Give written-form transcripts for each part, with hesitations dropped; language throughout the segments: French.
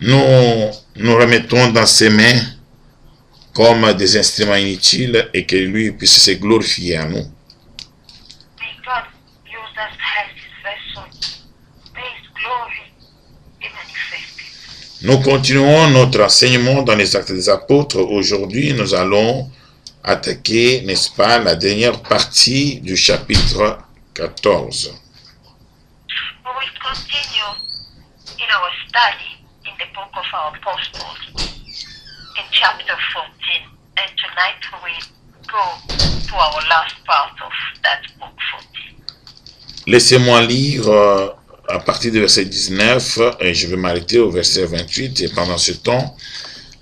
nous remettons dans ses mains comme des instruments inutiles et que lui puisse se glorifier en nous. May God use us as his vessels. May his glory be manifested. Nous continuons notre enseignement dans les Actes des Apôtres. Aujourd'hui, nous allons attaquer, n'est-ce pas, la dernière partie du chapitre 14. We will continue in our study in the book of our apostles in chapter 14, and tonight we will go to our last part of that book 14. Laissez-moi lire à partir du verset 19 et je vais m'arrêter au verset 28 et pendant ce temps,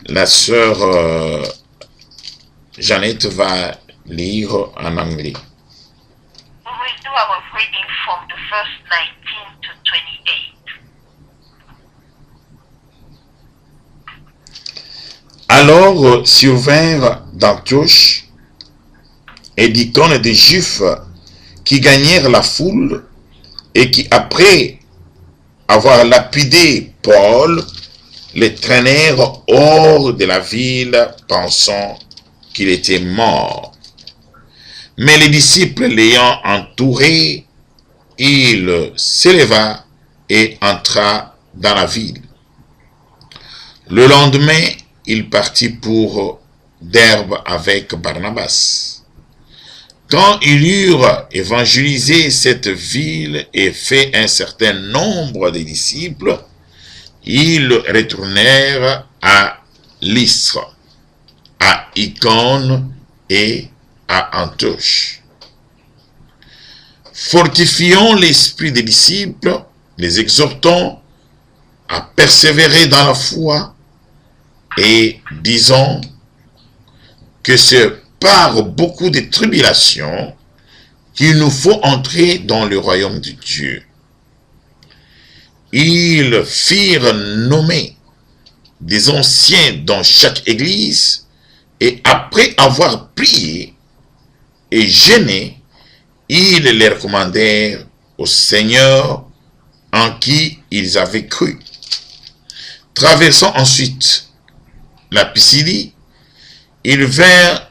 la sœur Jeannette va lire en anglais. We will do our reading from the verse 19 to 28. Alors survinrent d'Antioche et d'Icône des Juifs qui gagnèrent la foule et qui, après avoir lapidé Paul, les traînèrent hors de la ville, pensant qu'il était mort. Mais les disciples l'ayant entouré, il s'éleva et entra dans la ville. Le lendemain, il partit pour Derbe avec Barnabas. Quand ils eurent évangélisé cette ville et fait un certain nombre de disciples, ils retournèrent à Lystre, à Icône et à Antioche. Fortifions l'esprit des disciples, les exhortons à persévérer dans la foi et disons que c'est par beaucoup de tribulations qu'il nous faut entrer dans le royaume de Dieu. Ils firent nommer des anciens dans chaque église et après avoir prié et jeûné, ils les recommandèrent au Seigneur en qui ils avaient cru. Traversant ensuite la Pisidie, ils vinrent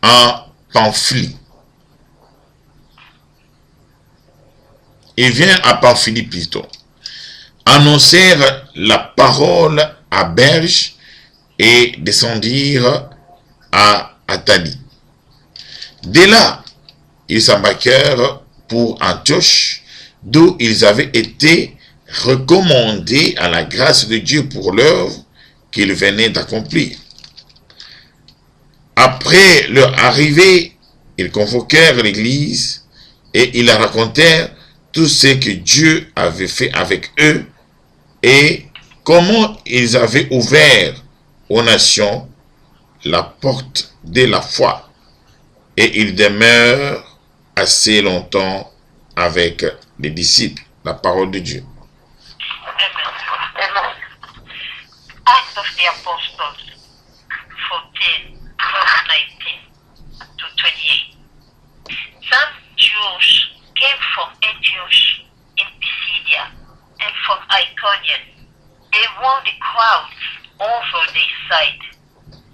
en Pamphylie. Ils vinrent à Pamphylie plutôt. Annoncèrent la parole à Berge et descendirent à Athalie. Dès là, ils s'embarquèrent pour Antioche, d'où ils avaient été recommandés à la grâce de Dieu pour l'œuvre qu'ils venaient d'accomplir. Après leur arrivée, ils convoquèrent l'église et ils leur racontèrent tout ce que Dieu avait fait avec eux et comment ils avaient ouvert aux nations la porte de la foi. Et ils demeurent assez longtemps avec les disciples, la parole de Dieu. Amen. Acts of the Apostles 14, verse 19 to 28. Some Jews came from Antioch in Pisidia and from Iconium. They won the crowds over their side,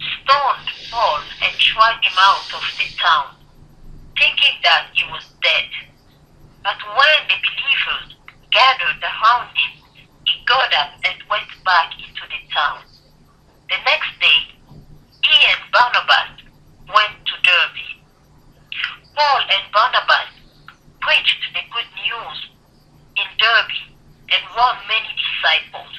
stoned Paul and dragged him out of the town, thinking that he was dead. But when the believers gathered around him, he got up and went back into the town. The next day, he and Barnabas went to Derbe. Paul and Barnabas preached the good news in Derbe and won many disciples.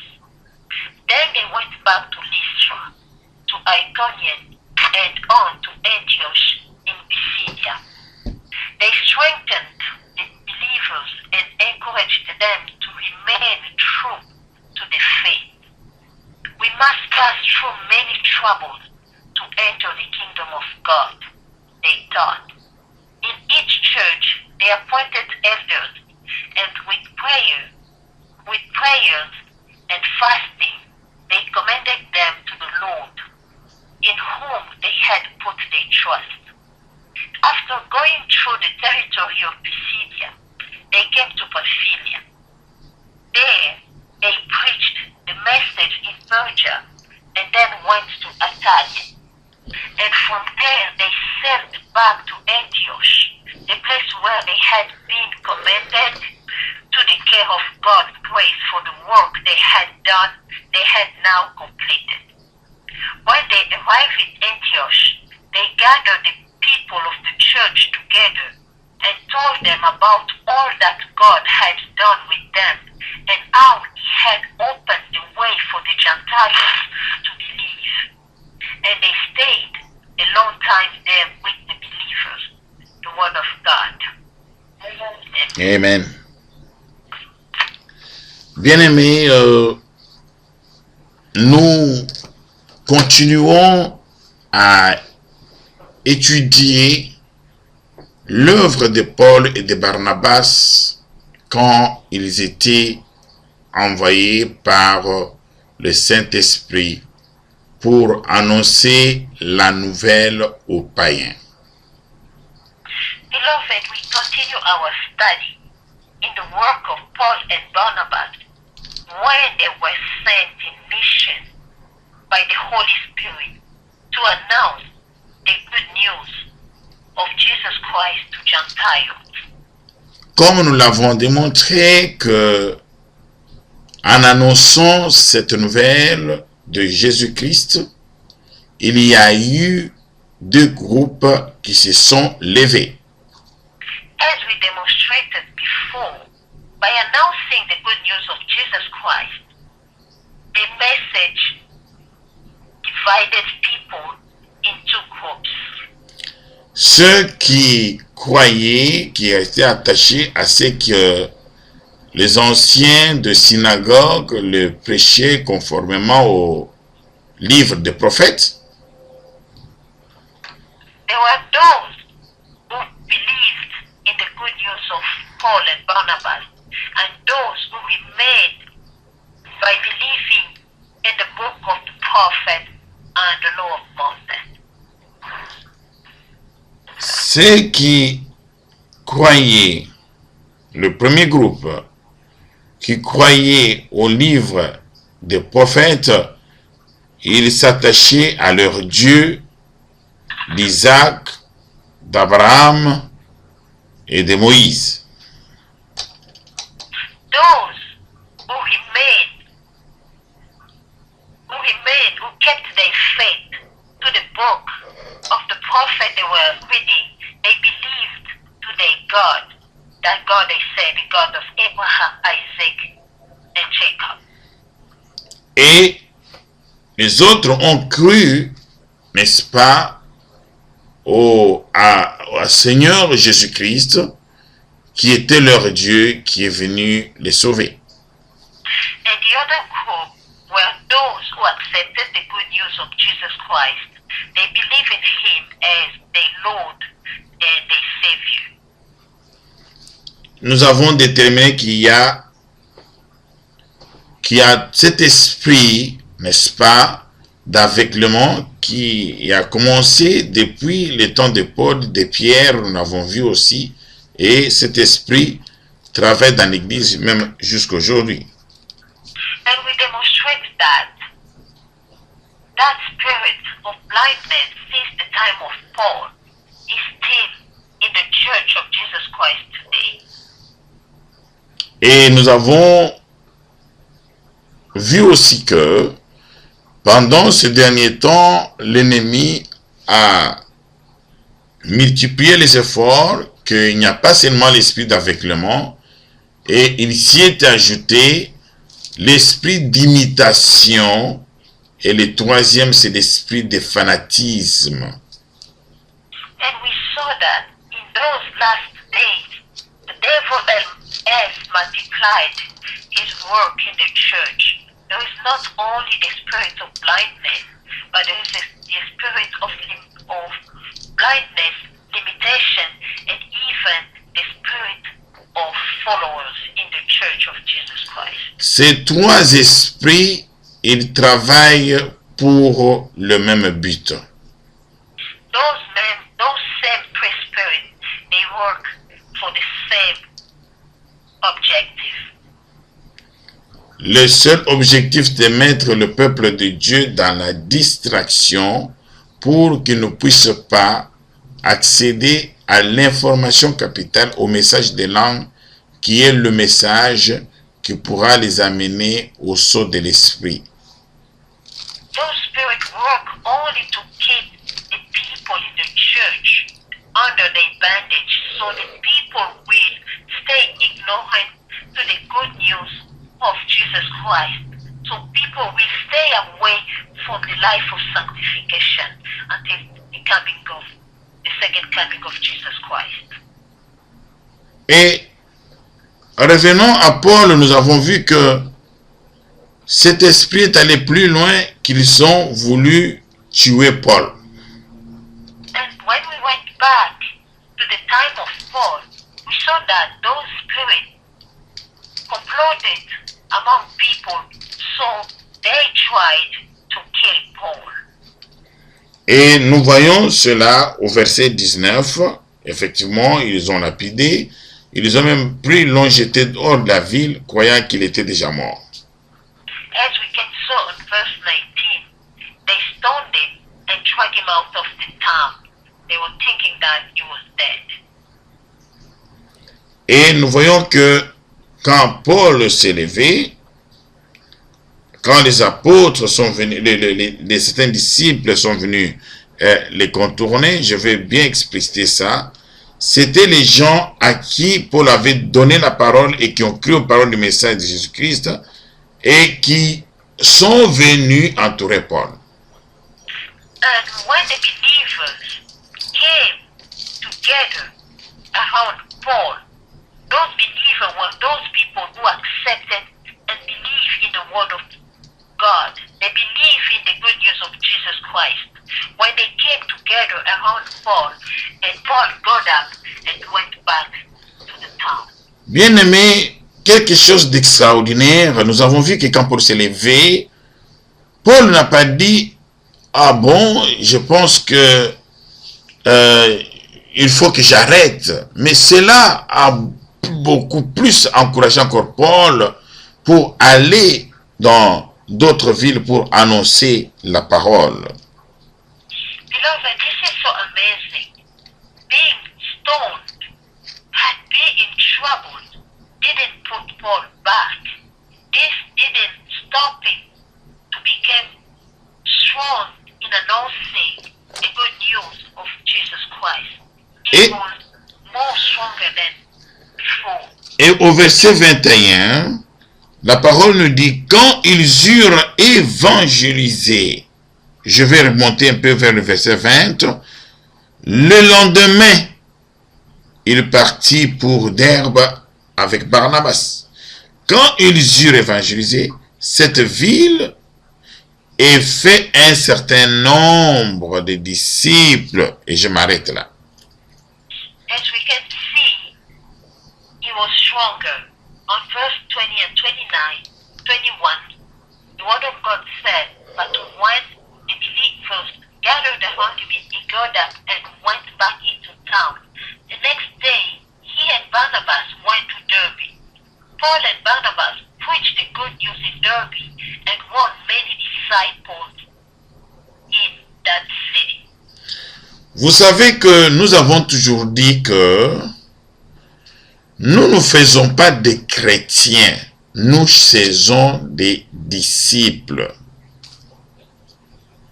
Then they went back to Lystra, to Iconium, and on to Antioch in Pisidia. They strengthened the believers and encouraged them to remain true to the faith. We must pass through many troubles to enter the kingdom of God, they taught. In each church, they appointed elders, and with prayers and fasting, they commended them to the Lord, in whom they had put their trust. After going through the territory of Pisidia, they came to Pamphylia. There, they preached the message in Persia and then went to Attalia. And from there they sailed back to Antioch, the place where they had been commended to the care of God's grace for the work they had now completed. When they arrived in Antioch, they gathered the people of the church together and told them about all that God had done with them and how He had opened the way for the Gentiles to believe. And they stayed a long time there with the believers, the word of God. Amen. Bien-aimés, nous continuons à étudier l'œuvre de Paul et de Barnabas quand ils étaient envoyés par le Saint-Esprit pour annoncer la nouvelle aux païens. Beloved, we continue our study in the work of Paul and Barnabas when they were sent in mission by the Holy Spirit to announce the good news of Jesus Christ to Gentiles. Comme nous l'avons démontré que en annonçant cette nouvelle de Jésus-Christ, il y a eu deux groupes qui se sont levés. As we demonstrated before, by announcing the good news of Jesus Christ, the message divided people in two groups. Ceux qui croyaient, qui étaient attachés à ce que les anciens de synagogue le prêchaient conformément au livre des prophètes, There were those who believed in the good news of Paul and Barnabas, and those who remained by believing in the book of the prophet and the law of Moses. ceux qui croyaient, le premier groupe, qui croyaient au livre des prophètes, ils s'attachaient à leur Dieu d'Isaac, d'Abraham et de Moïse. Those who kept their faith to the book of the prophet they were reading, they believed to their God, that God they say, the God of Abraham, Isaac, and Jacob. Et les autres ont cru, n'est-ce pas, au Seigneur Jésus-Christ, qui était leur Dieu, qui est venu les sauver. And the other group were those who accepted the good news of Jesus Christ. They believe in Him as their Lord and their Savior. Nous avons déterminé qu'il y a cet esprit, n'est-ce pas, d'aveuglement qui a commencé depuis le temps de Paul, de Pierre, nous l'avons vu aussi, et cet esprit travaille dans l'Église même jusqu'aujourd'hui. And we demonstrate that spirit of blindness since the time of Paul is still in the church of Jesus Christ today. Et nous avons vu aussi que pendant ces derniers temps, l'ennemi a multiplié les efforts, qu'il n'y a pas seulement l'esprit d'aveuglement, et il s'y est ajouté l'esprit d'imitation, et le troisième, c'est l'esprit de fanatisme. And we saw that in those last days, the devil has multiplied his work in the church. There is not only the spirit of blindness, but there is the spirit of blindness, limitation, and even the spirit of followers in the church of Jesus Christ. Ces trois esprits, ils travaillent pour le même but. Those same three spirits, they work for the same objective. le seul objectif de mettre le peuple de Dieu dans la distraction pour qu'il ne puisse pas accéder à l'information capitale, au message de langue, qui est le message qui pourra les amener au saut de l'esprit. Those spirits work only to keep the people in the church under their bandage, so the people will stay ignorant to the good news of Jesus Christ. So people will stay away from the life of sanctification until the second coming of Jesus Christ. Et revenons à Paul, nous avons vu que cet esprit est allé plus loin qu'ils ont voulu tuer Paul. And when we went back to the time of Paul, we saw that those spirits comploted among people, so they tried to kill Paul. Et nous voyons cela au verset 19. Effectivement, ils ont lapidé. Ils ont même pris, l'ont jeté hors de la ville, croyant qu'il était déjà mort. As we can saw in verse 19, they stoned him and dragged him out of the town. They were thinking that he was dead. Et nous voyons que quand Paul s'est levé, quand les apôtres sont venus, certains disciples sont venus les contourner, je vais bien expliciter ça, c'était les gens à qui Paul avait donné la parole et qui ont cru aux paroles du message de Jésus-Christ et qui sont venus entourer Paul. And when the believers came together around Paul, those believers were those people who accepted and believed in the word of God. They believe in the good news of Jesus Christ. When they came together around Paul, and Paul got up and went back to the town. Bien-aimés, quelque chose d'extraordinaire. Nous avons vu que quand Paul s'est levé, Paul n'a pas dit « Ah bon, je pense que il faut que j'arrête ». Mais cela a beaucoup plus encouragé encore Paul pour aller dans d'autres villes pour annoncer la parole. Beloved, this is so amazing. Being stoned, had been in trouble, didn't put Paul back. This didn't stop him to become strong in announcing the good news of Jesus Christ. He was more stronger than before. Et au verset 21, la parole nous dit, quand ils eurent évangélisé, je vais remonter un peu vers le verset 20, le lendemain, il partit pour Derbe avec Barnabas. Quand ils eurent évangélisé cette ville et fait un certain nombre de disciples, et je m'arrête là. As we can see, he was stronger. On verse 20 and 21, the word of God said, but when the believers gathered around him, he got up and went back into town. The next day, he and Barnabas went to Derbe. Paul and Barnabas preached the good news in Derbe and won many disciples in that city. Vous savez que nous avons toujours dit que nous ne faisons pas des chrétiens, nous faisons des disciples.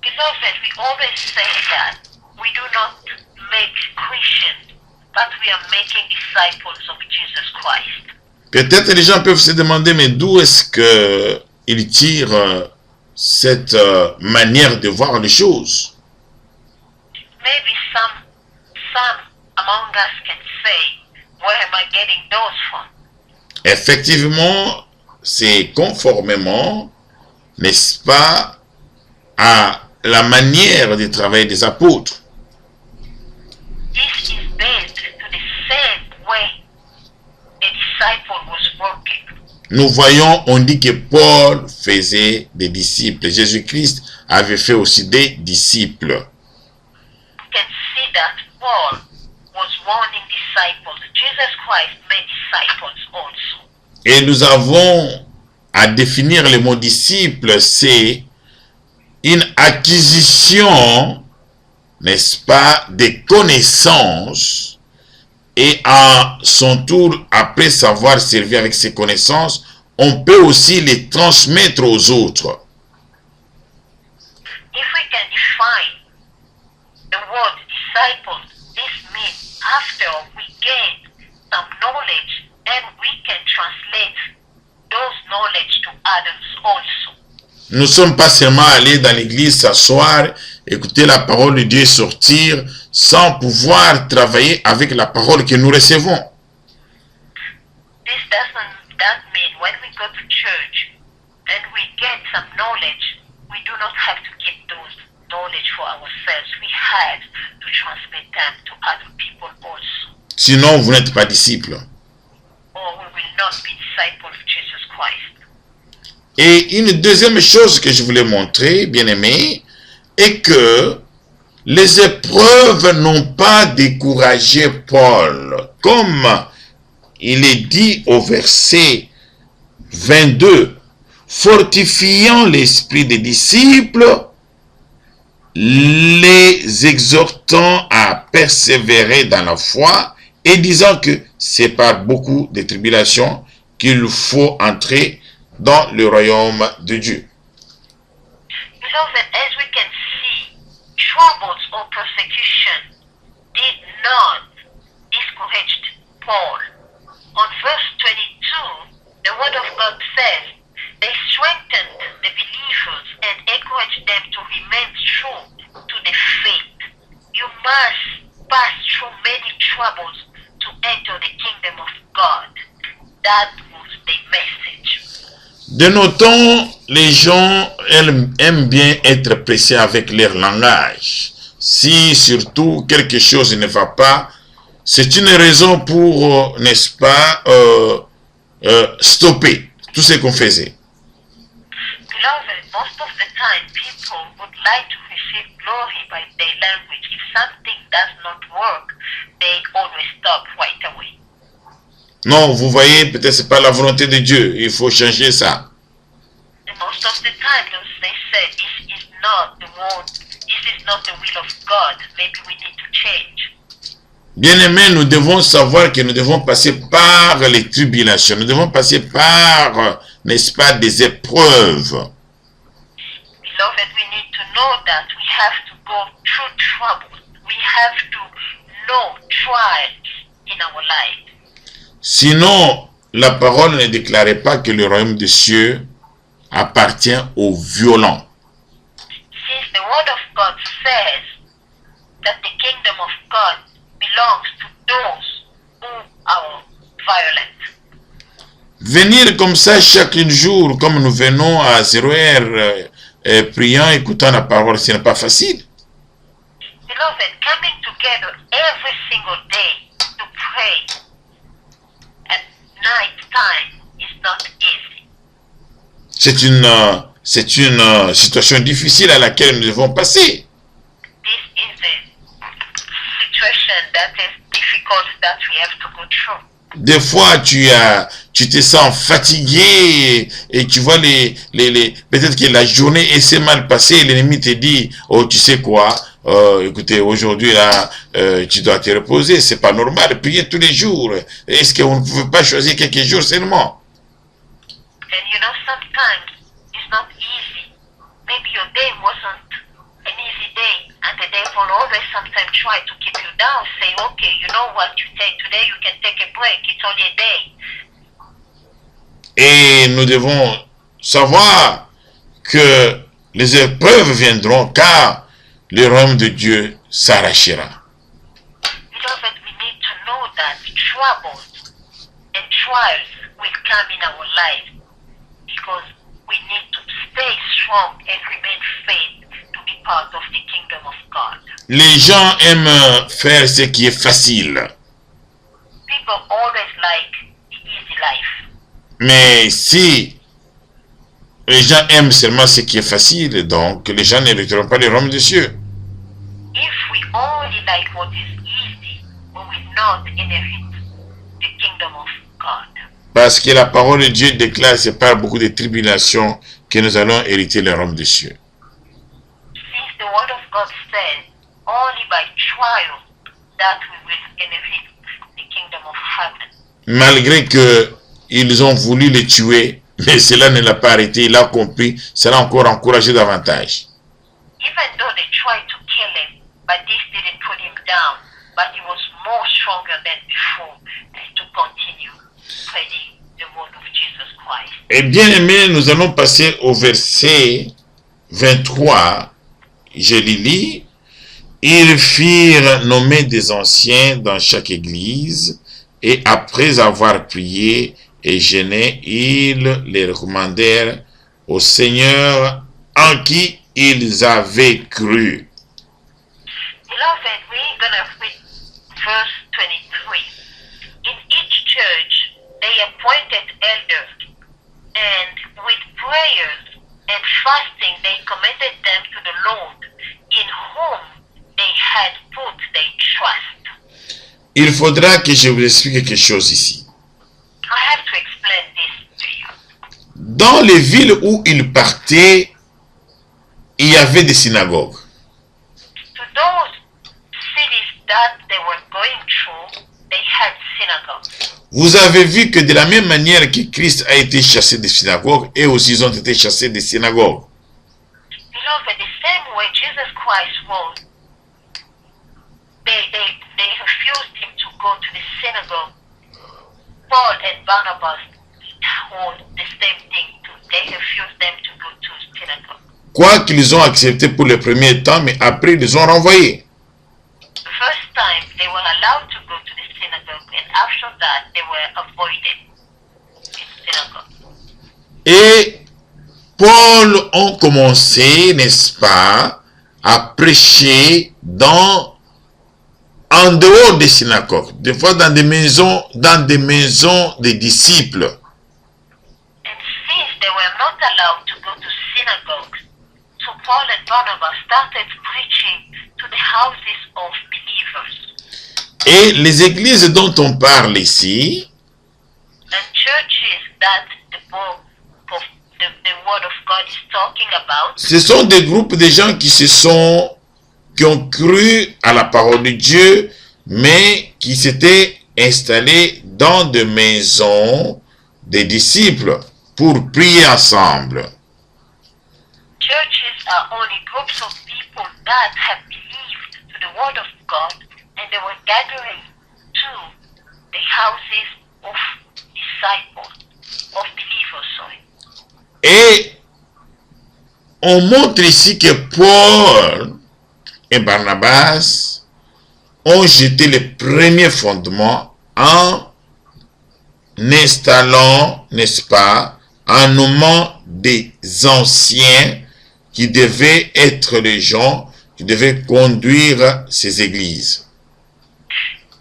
Beloved, we always say that we do not make Christians, but we are making disciples of Jesus Christ. Peut-être les gens peuvent se demander, mais d'où est-ce qu'ils tirent cette manière de voir les choses? Maybe some among us can say, where am I getting those from? Effectivement, c'est conformément, n'est-ce pas, à la manière de travailler des apôtres. This is based to the same way a disciple was working. Nous voyons, on dit que Paul faisait des disciples. Jésus-Christ avait fait aussi des disciples. You can see that Paul was warning disciples. Jesus Christ made disciples also. Et nous avons à définir le mot disciple, c'est une acquisition, n'est-ce pas, des connaissances, et à son tour, après savoir servir avec ces connaissances, on peut aussi les transmettre aux autres. If we can define the word disciples, this means after we gain some knowledge and we can translate those knowledge to others also. Nous ne sommes pas seulement allés dans l'église s'asseoir, écouter la parole de Dieu sortir, sans pouvoir travailler avec la parole que nous recevons. This doesn't mean when we go to church and we get some knowledge, we do not have to keep those knowledge for ourselves. We have to transmit them to other people also. Sinon, vous n'êtes pas disciple. Or we will not be disciples of Jesus Christ. Et une deuxième chose que je voulais montrer, bien aimé, est que les épreuves n'ont pas découragé Paul. Comme il est dit au verset 22, fortifiant l'esprit des disciples, les exhortant à persévérer dans la foi et disant que c'est par beaucoup de tribulations qu'il faut entrer dans le royaume de Dieu. Beloved, as we can see, troubles or persecution did not discourage Paul. On verse 22, the word of God says, they strengthened the believers and encouraged them to remain true to the faith. You must pass through many troubles to enter the kingdom of God. That was the message. De nos temps, les gens aiment bien être pressés avec leur langage. Si surtout quelque chose ne va pas, c'est une raison pour, n'est-ce pas, stopper tout ce qu'on faisait. Beloved, most of the time people would like to receive glory by their language. If something does not work, they always stop right away. Non, vous voyez, peut-être c'est pas la volonté de Dieu. Il faut changer ça. And most of the time they say this is not the will of God. Maybe we need to change. Bien-aimés, nous devons savoir que nous devons passer par les tribulations. Nous devons passer par, n'est-ce pas, des épreuves. Beloved, we need to know that we have to go through trouble. We have to know trials in our life. Sinon, la parole ne déclarait pas que le royaume des cieux appartient aux violents. Since the word of God says that the kingdom of God belongs to those who are violent. Venir comme ça chaque jour, comme nous venons à 0 heure, priant, écoutant la parole, ce n'est pas facile. Beloved, coming together every single day to pray at night time is not easy. C'est une situation difficile à laquelle nous devons passer. This is a situation that is difficult that we have to go through. Des fois, tu te sens fatigué et tu vois peut-être que la journée s'est mal passée et l'ennemi te dit, oh, tu sais quoi, écoutez, aujourd'hui là, tu dois te reposer, c'est pas normal, prier tous les jours. Est-ce qu'on ne pouvait pas choisir quelques jours seulement? And you know, sometimes it's not easy. Maybe your day wasn't an easy day, and the devil always sometimes try to keep you down, say, okay, you know what, today you can take a break, it's only a day. Et nous devons savoir que les épreuves viendront car le royaume de Dieu s'arrachera. Beloved, we need to know that troubles and trials will come in our life because we need to stay strong and remain faithful to be part of the kingdom of God. Les gens aiment faire ce qui est facile. People always like the easy life. Mais si les gens aiment seulement ce qui est facile, donc les gens n'hériteront pas le royaume des cieux. If we only like what is easy, we will not inherit the kingdom of God. Parce que la parole de Dieu déclare, c'est par beaucoup de tribulations que nous allons hériter le royaume des cieux. Since the word of God says, only by trial that we will inherit the kingdom of heaven. Malgré que ils ont voulu le tuer, mais cela ne l'a pas arrêté, il a compris, cela a encore encouragé davantage. Even though they tried to kill him, but this didn't put him down, but he was more stronger than before to continue spreading the word of Jesus Christ. Et bien aimé, nous allons passer au verset 23. Je les lis. Ils firent nommer des anciens dans chaque église, et après avoir prié et jeûné, ils les recommandèrent au Seigneur en qui ils avaient cru. Beloved, we're going to read verse 23. In each church, they appointed elders, and with prayers and fasting, they commended them to the Lord, in whom they had put their trust. Il faudra que je vous explique quelque chose ici. I have to explain this to you. Dans les villes où ils partaient, il y avait des synagogues. To those cities that they were going through, they had synagogues. Vous avez vu que de la même manière que Christ a été chassé des synagogues, et aussi ils ont été chassés des synagogues. Beloved, the same way Jesus Christ was, they refused him to go to the synagogue. Paul and Barnabas told the same thing too. They refused them to go to synagogue. Quoi qu'ils ont accepté pour le premier temps, mais après ils les ont renvoyés. The first time they were allowed to go to the synagogue, and after that they were avoided in synagogue. Et Paul ont commencé, n'est-ce pas, à prêcher en dehors des synagogues, des fois dans des maisons des disciples. And since they were not allowed to go to synagogues, so Paul and Barnabas started preaching to the houses of believers. Et les églises dont on parle ici, And churches that the word of God is talking about, ce sont des groupes de gens qui ont cru à la parole de Dieu, mais qui s'étaient installés dans des maisons des disciples pour prier ensemble. churches are only groups of people that have believed to the word of God, and they were gathering to the houses of disciples, of believers, sorry. Et on montre ici que Paul et Barnabas ont jeté les premiers fondements en installant, n'est-ce pas, en nommant des anciens qui devaient être les gens qui devaient conduire ces églises.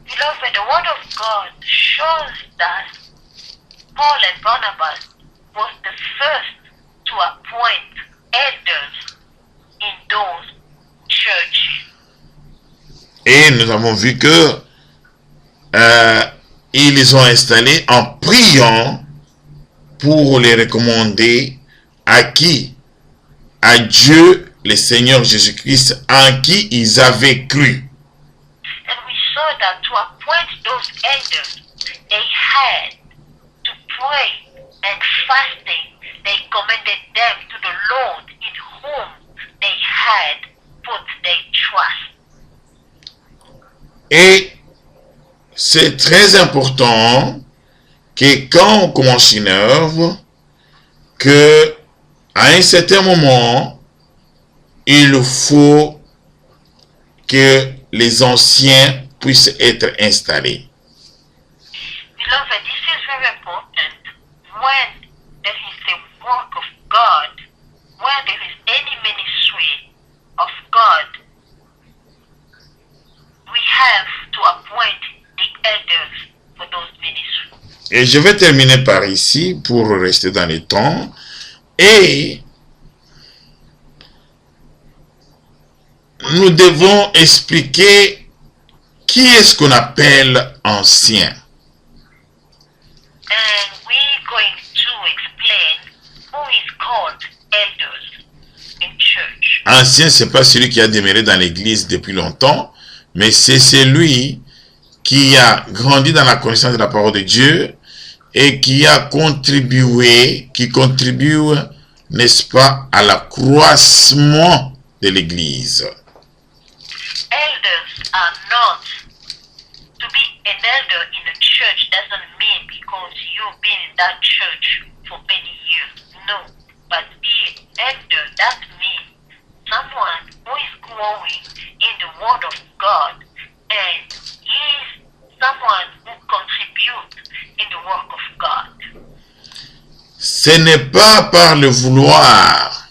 Beloved, the word of God shows that Paul and Barnabas was the first to appoint elders in those churches. Et nous avons vu que ils les ont installés en priant pour les recommander à qui? À Dieu, le Seigneur Jésus-Christ, en qui ils avaient cru. And we saw that to appoint those elders, they had to pray and fasting. They commended them to the Lord in whom they had put their trust. Et c'est très important que quand on commence une œuvre, que à un certain moment, il faut que les anciens puissent être installés. Beloved, this is very important when there is the work of God, when there is any ministry of God, we have to appoint the elders for those ministries. Et je vais terminer par ici pour rester dans les temps. Et nous devons expliquer qui est-ce qu'on appelle ancien. And Ancien, ce n'est pas celui qui a demeuré dans l'église depuis longtemps, mais c'est celui qui a grandi dans la connaissance de la parole de Dieu et qui a contribué, qui contribue, n'est-ce pas, à l'accroissement de l'église. Elders are not. To be an elder in a church doesn't mean because you've been in that church for many years. No. But be elder, that means someone who is growing in the word of God and is someone who contributes in the work of God. Ce n'est pas par le vouloir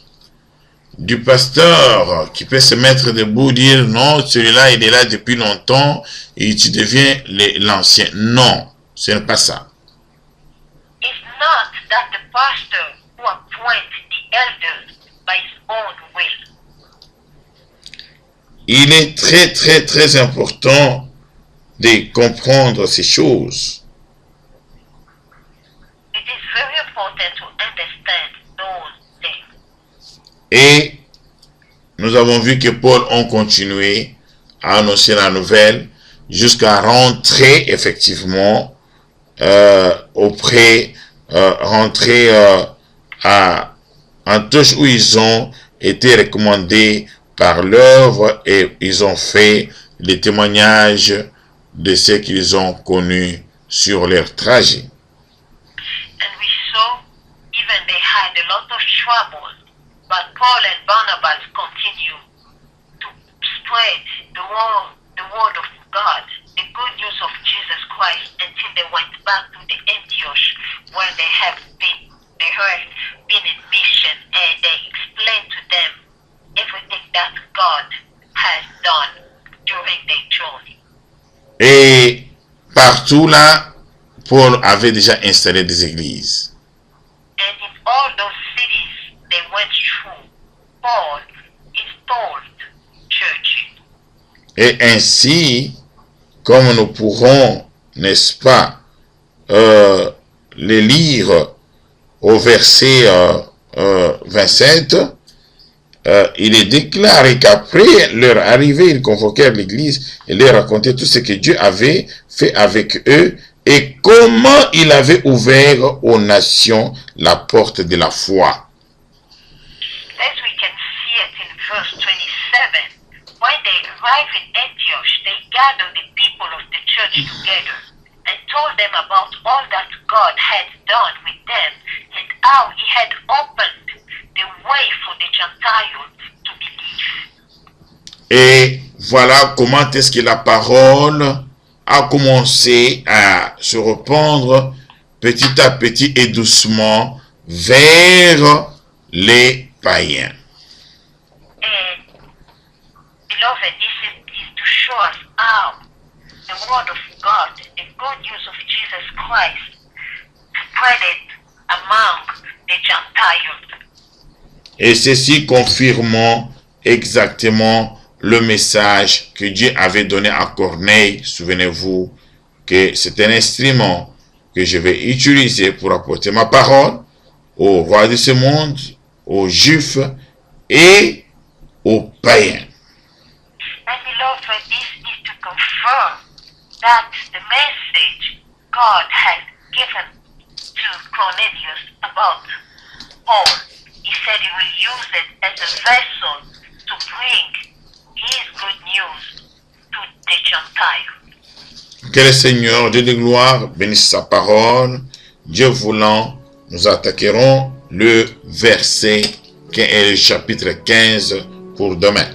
du pasteur qui peut se mettre debout et dire non, celui-là il est là depuis longtemps et tu deviens l'ancien. Non, ce n'est pas ça. It's not that the pastor who appoints the elders by his own will. Il est très très très important de comprendre ces choses. It is very important to understand those things. Et nous avons vu que Paul a continué à annoncer la nouvelle jusqu'à rentrer effectivement rentrer en touche où ils ont été recommandés par l'œuvre et ils ont fait les témoignages de ce qu'ils ont connu sur leur trajet. And we saw even they had a lot of trouble, but Paul and Barnabas continue to spread the word of God, the good news of Jesus Christ, until they went back to the Antioch where they had been in mission, and they explained to them everything that God has done during their journey. Et partout là, Paul avait déjà installé des églises. And in all those cities they went through, Paul installed churches. Et ainsi, comme nous pourrons, n'est-ce pas, les lire au verset 27, il est déclaré qu'après leur arrivée, ils convoquèrent l'église et leur racontaient tout ce que Dieu avait fait avec eux et comment il avait ouvert aux nations la porte de la foi. As we can see it in verse 27, when they arrived in Antioch, they gathered the people of the church together and told them about all that God had done with them and how he had opened the way for the Gentiles to believe. Et voilà comment est-ce que la parole a commencé à se répandre petit à petit et doucement vers les païens. And beloved, this is to show us how the word of God, the good news of Jesus Christ, spread it among the Gentiles. Et ceci confirmant exactement le message que Dieu avait donné à Corneille. Souvenez-vous que c'est un instrument que je vais utiliser pour apporter ma parole aux rois de ce monde, aux juifs et aux païens. And beloved, this is to confirm that the message God has given to Cornelius about Paul, he said he will use it as a vessel to bring his good news to the Gentiles. Que le Seigneur, Dieu de gloire, bénisse sa parole. Dieu voulant, nous attaquerons le verset et le chapitre 15 pour demain.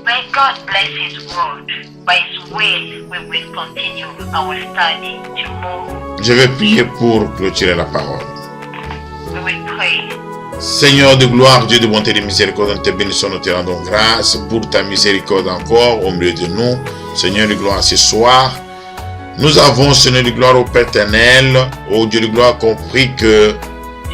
May God bless his word. By his will, we will continue our study tomorrow. Je vais prier pour clôturer la parole. We will pray. Seigneur de gloire, Dieu de bonté et de miséricorde, nous te bénissons, nous te rendons grâce pour ta miséricorde encore au milieu de nous. Seigneur de gloire, ce soir, nous avons, Seigneur de gloire, au Père éternel, au Dieu de gloire, compris que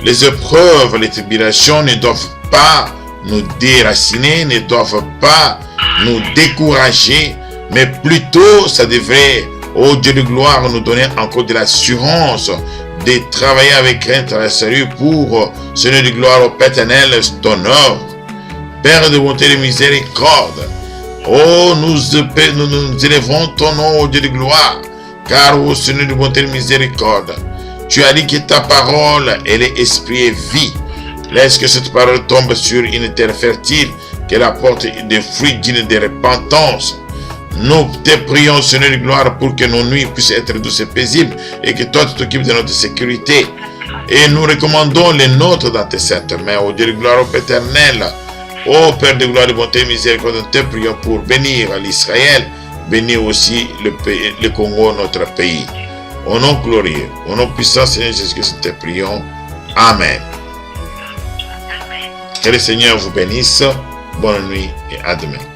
les épreuves, les tribulations ne doivent pas nous déraciner, ne doivent pas nous décourager, mais plutôt ça devrait, au Dieu de gloire, nous donner encore de l'assurance de travailler avec crainte à la salut pour, Seigneur de gloire, au Père éternel, ton œuvre. Père de bonté et de miséricorde. Oh, nous élevons ton nom, ô Dieu de gloire, car ô Seigneur de bonté et de miséricorde, tu as dit que ta parole, elle est esprit et vie. Laisse que cette parole tombe sur une terre fertile, qu'elle apporte des fruits dignes de repentance. Nous te prions, Seigneur de gloire, pour que nos nuits puissent être douces et paisibles et que toi tu t'occupes de notre sécurité. Et nous recommandons les nôtres dans tes saintes mains, ô Dieu de gloire, ô Père éternel. Ô Père de gloire, de bonté et miséricorde, nous te prions pour bénir l'Israël, bénir aussi le Congo, notre pays. Au nom glorieux, au nom puissant, Seigneur Jésus-Christ, nous te prions. Amen. Que le Seigneur vous bénisse. Bonne nuit et à demain.